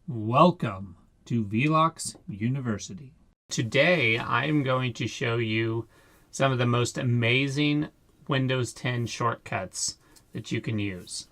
Welcome to Velox University. Today I'm going to show you some of the most amazing Windows 10 shortcuts that you can use.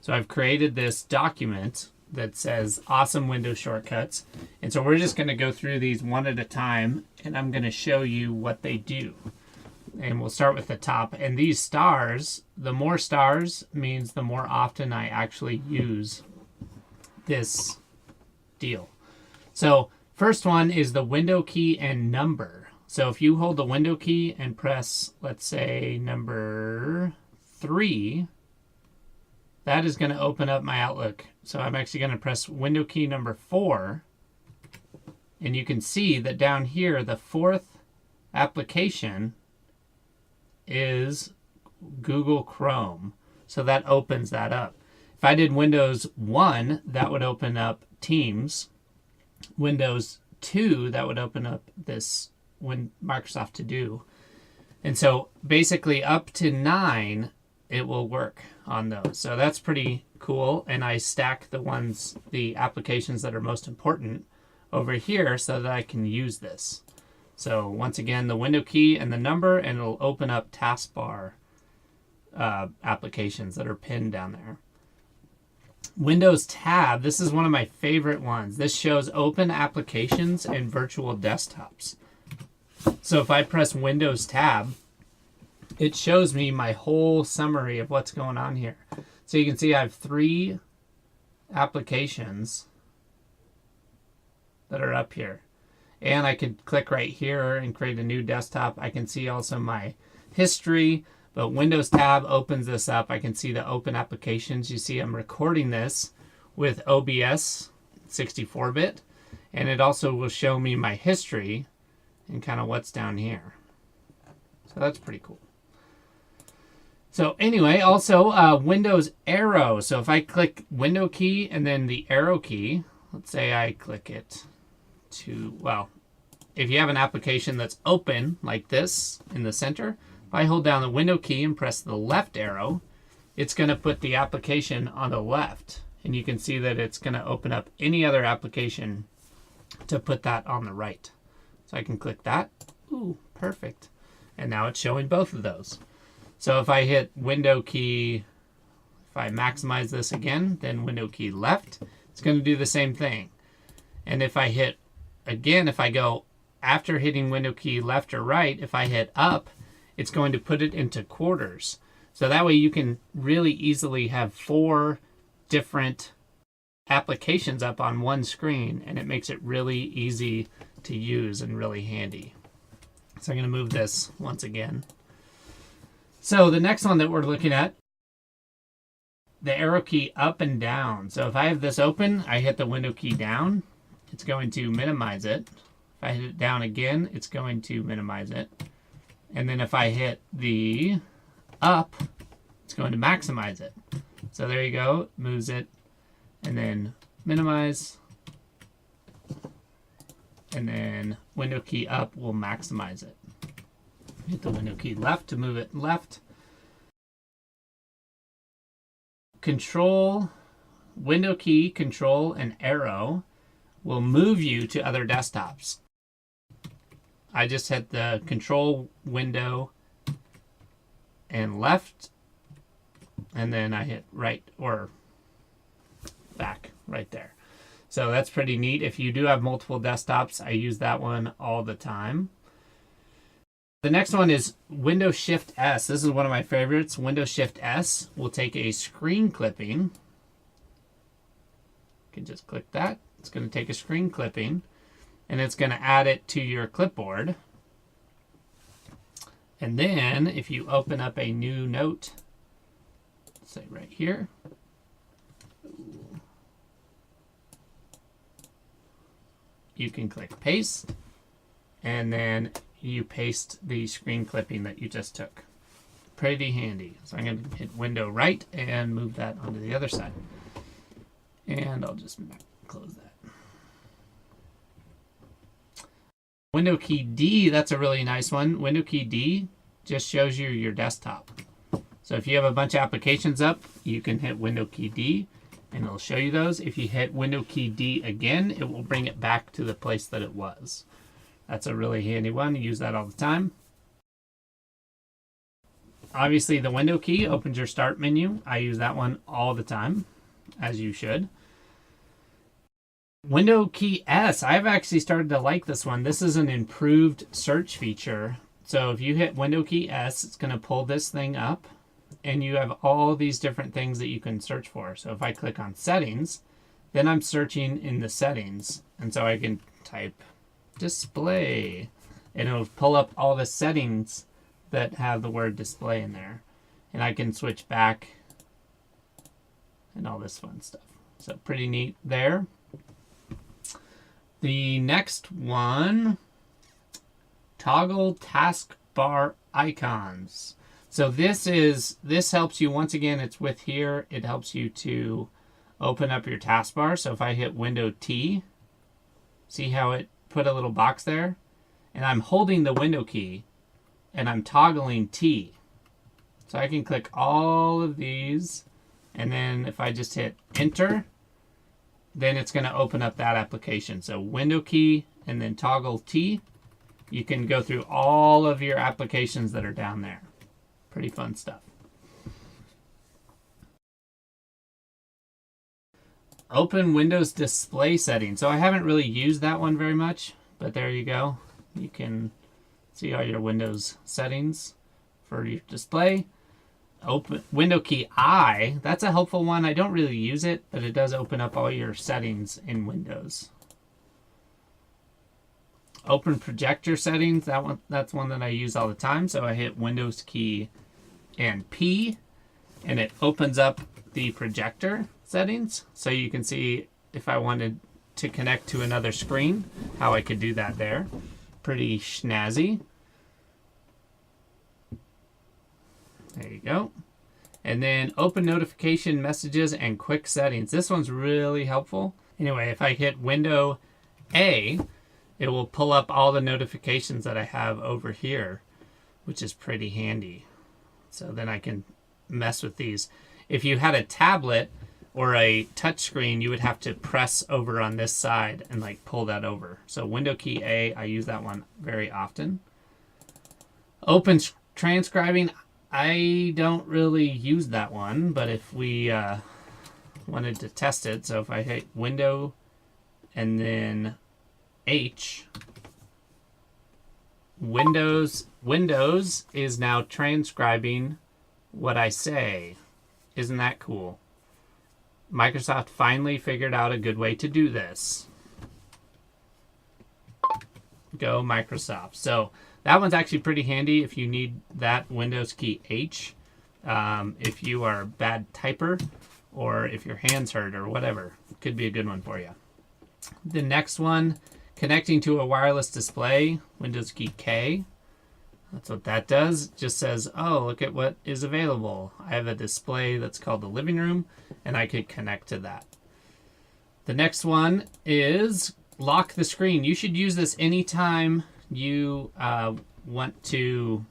So I've created this document that says awesome Windows shortcuts, and so we're just going to go through these one at a time, and I'm going to show you what they do. And we'll start with the top. And these stars, the more stars means the more often I actually use this deal. So first one is the window key and number. So if you hold the window key and press, let's say, number 3, that is going to open up my Outlook. So I'm actually going to press window key number 4, and you can see that down here the 4th application is Google Chrome. So that opens that up. If I did Windows 1, that would open up Teams. Windows 2, that would open up this Microsoft To Do. And so basically up to 9, it will work on those. So that's pretty cool. And I stack the applications that are most important over here so that I can use this. So once again, the window key and the number, and it'll open up taskbar applications that are pinned down there. Windows Tab, this is one of my favorite ones. This shows open applications and virtual desktops. So if I press Windows Tab, it shows me my whole summary of what's going on here. So you can see I have 3 applications that are up here. And I could click right here and create a new desktop. I can see also my history. But Windows Tab opens this up. I can see the open applications. You see I'm recording this with OBS 64-bit. And it also will show me my history and kind of what's down here. So that's pretty cool. So anyway, also Windows arrow. So if I click window key and then the arrow key, let's say I click it to, well, if you have an application that's open like this in the center, if I hold down the window key and press the left arrow, it's going to put the application on the left. And you can see that it's going to open up any other application to put that on the right. So I can click that. Ooh, perfect. And now it's showing both of those. So if I hit window key, if I maximize this again, then window key left, it's going to do the same thing. And if I hit, again, if I go after hitting window key left or right, if I hit up, it's going to put it into quarters. So that way you can really easily have 4 different applications up on one screen, and it makes it really easy to use and really handy. So I'm going to move this once again. So the next one that we're looking at, the arrow key up and down. So if I have this open, I hit the window key down, it's going to minimize it. If I hit it down again, it's going to minimize it. And then if I hit the up, it's going to maximize it. So there you go, moves it, and then minimize, and then window key up will maximize it. Hit the window key left to move it left. Control, window key, control, and arrow will move you to other desktops. I just hit the control window and left, and then I hit right or back right there. So that's pretty neat. If you do have multiple desktops, I use that one all the time. The next one is Windows Shift S. This is one of my favorites. Windows Shift S will take a screen clipping. You can just click that. It's going to take a screen clipping, and it's going to add it to your clipboard. And then if you open up a new note, say right here, you can click paste, and then you paste the screen clipping that you just took. Pretty handy. So I'm going to hit window right and move that onto the other side. And I'll just close that. Window key D, that's a really nice one. Window key D just shows you your desktop. So if you have a bunch of applications up, you can hit window key D, and it'll show you those. If you hit Window key D again, it will bring it back to the place that it was. That's a really handy one. You use that all the time. Obviously, the Window key opens your start menu. I use that one all the time, as you should. Window key S, I've actually started to like this one. This is an improved search feature. So if you hit Window key S, it's going to pull this thing up, and you have all these different things that you can search for. So if I click on settings, then I'm searching in the settings. And so I can type display, and it'll pull up all the settings that have the word display in there. And I can switch back and all this fun stuff. So pretty neat there. The next one, toggle taskbar icons. So this helps you, once again, it's with here. It helps you to open up your taskbar. So if I hit Window T, see how it put a little box there? And I'm holding the Window key and I'm toggling T. So I can click all of these, and then if I just hit Enter, then it's going to open up that application. So Window key and then toggle T. You can go through all of your applications that are down there. Pretty fun stuff. Open Windows display settings. So I haven't really used that one very much, but there you go. You can see all your Windows settings for your display. Open Window key I, that's a helpful one. I don't really use it, but it does open up all your settings in Windows. Open projector settings, that's one that I use all the time. So I hit Windows key and P, and it opens up the projector settings. So you can see if I wanted to connect to another screen, how I could do that there. Pretty snazzy. There you go. And then open notification messages and quick settings. This one's really helpful. Anyway, if I hit Window A, it will pull up all the notifications that I have over here, which is pretty handy. So then I can mess with these. If you had a tablet or a touch screen, you would have to press over on this side and like pull that over. So Window key A, I use that one very often. Open transcribing. I don't really use that one, but if we wanted to test it, so if I hit Window and then H, Windows is now transcribing what I say. Isn't that cool? Microsoft finally figured out a good way to do this. Go Microsoft. So that one's actually pretty handy if you need that Windows key H. If you are a bad typer or if your hands hurt or whatever, it could be a good one for you. The next one, connecting to a wireless display, Windows key K. That's what that does. It just says, oh, look at what is available. I have a display that's called the living room, and I could connect to that. The next one is lock the screen. You should use this anytime you want to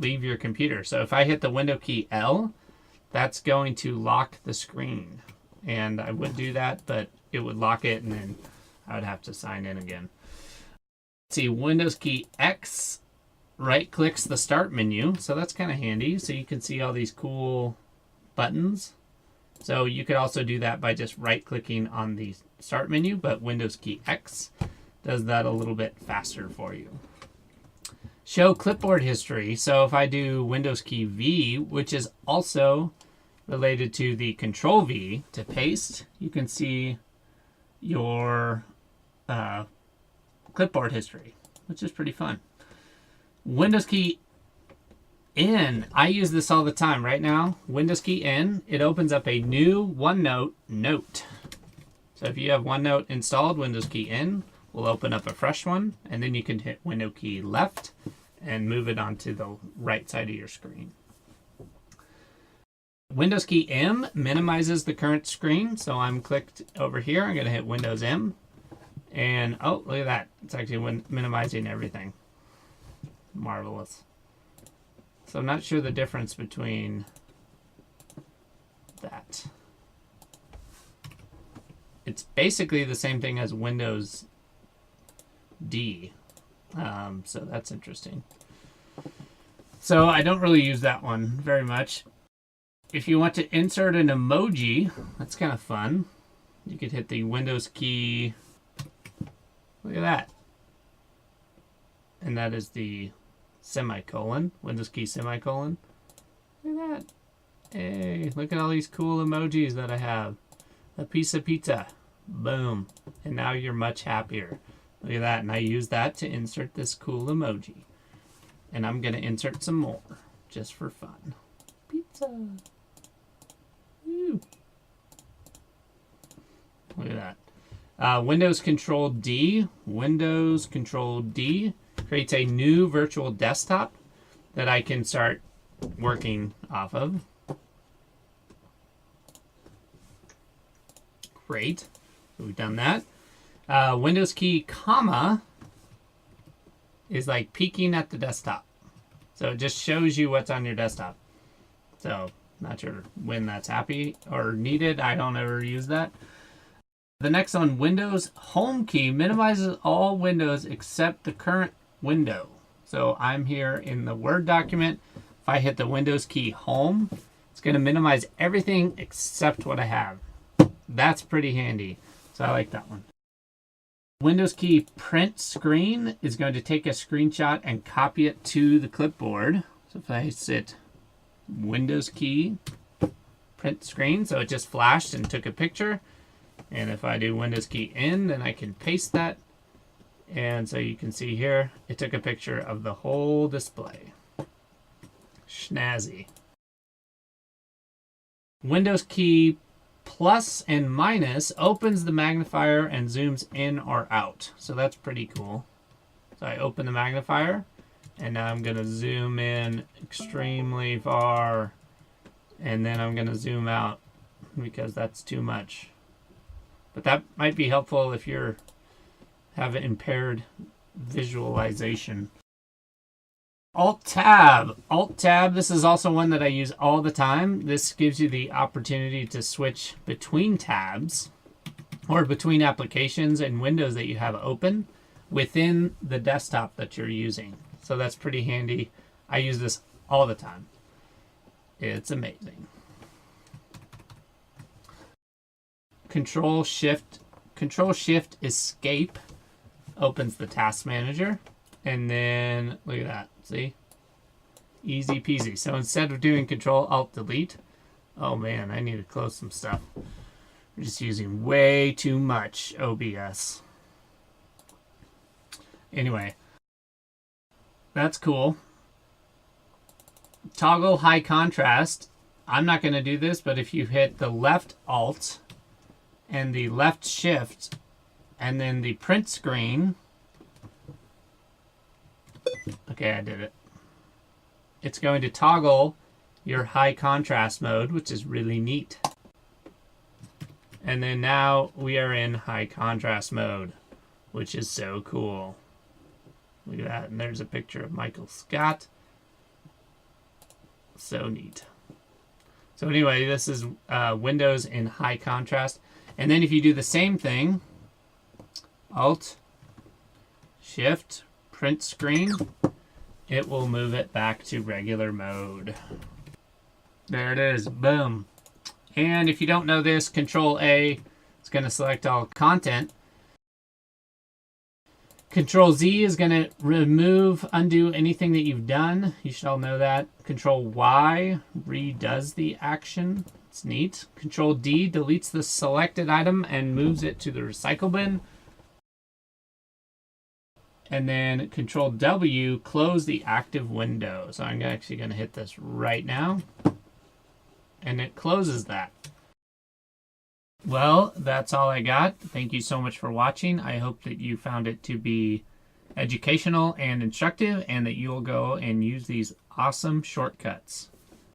leave your computer. So if I hit the Window key L, that's going to lock the screen. And I would do that, but it would lock it, and then I would have to sign in again. Let's see, Windows key X right clicks the start menu. So that's kind of handy. So you can see all these cool buttons. So you could also do that by just right clicking on the start menu, but Windows key X does that a little bit faster for you. Show clipboard history. So if I do Windows key V, which is also related to the Control V to paste, you can see your clipboard history, which is pretty fun. Windows key N, I use this all the time right now. Windows key N, it opens up a new OneNote note. So if you have OneNote installed, Windows key N will open up a fresh one, and then you can hit Window key left and move it onto the right side of your screen. Windows key M minimizes the current screen. So I'm clicked over here. I'm going to hit Windows M. And oh, look at that. It's actually minimizing everything. Marvelous. So I'm not sure the difference between that. it's basically the same thing as Windows D. So that's interesting. So I don't really use that one very much. If you want to insert an emoji, that's kind of fun. You could hit the Windows key. Look at that. And that is the semicolon, Windows key semicolon. Look at that. Hey, look at all these cool emojis that I have. A piece of pizza. Boom. And now you're much happier. Look at that. And I use that to insert this cool emoji. And I'm going to insert some more just for fun. Pizza. Woo. Look at that. Windows Control D. Windows Control D creates a new virtual desktop that I can start working off of. Great. So we've done that. Windows key comma is like peeking at the desktop. So it just shows you what's on your desktop. So not sure when that's happy or needed. I don't ever use that. The next one, Windows home key minimizes all windows except the current window. So I'm here in the Word document. If I hit the Windows key home, it's going to minimize everything except what I have. That's pretty handy. So I like that one. Windows key print screen is going to take a screenshot and copy it to the clipboard. So if I hit Windows key print screen, so it just flashed and took a picture. And if I do Windows key in, then I can paste that. And so you can see here, it took a picture of the whole display. Snazzy. Windows key plus and minus opens the magnifier and zooms in or out. So that's pretty cool. So I open the magnifier and now I'm going to zoom in extremely far. And then I'm going to zoom out because that's too much. But that might be helpful if you have impaired visualization. Alt-Tab. Alt-Tab, this is also one that I use all the time. This gives you the opportunity to switch between tabs or between applications and windows that you have open within the desktop that you're using. So that's pretty handy. I use this all the time. It's amazing. Control Shift Escape opens the task manager. And then look at that. See? Easy peasy. So instead of doing Control Alt Delete, oh man, I need to close some stuff. We're just using way too much OBS. Anyway, that's cool. Toggle high contrast. I'm not going to do this, but if you hit the left Alt and the left Shift and then the print screen. Okay, I did it. It's going to toggle your high contrast mode, which is really neat. And then now we are in high contrast mode, which is so cool. Look at that. And there's a picture of Michael Scott. So neat. So anyway, this is Windows in high contrast. And then if you do the same thing, Alt, Shift, print screen, it will move it back to regular mode. There it is. Boom. And if you don't know this, Control A is going to select all content. Control Z is going to remove, undo anything that you've done. You should all know that. Control Y redoes the action. It's neat. Control D deletes the selected item and moves it to the recycle bin. And then Control W, close the active window. So I'm actually going to hit this right now. And it closes that. Well, that's all I got. Thank you so much for watching. I hope that you found it to be educational and instructive and that you'll go and use these awesome shortcuts.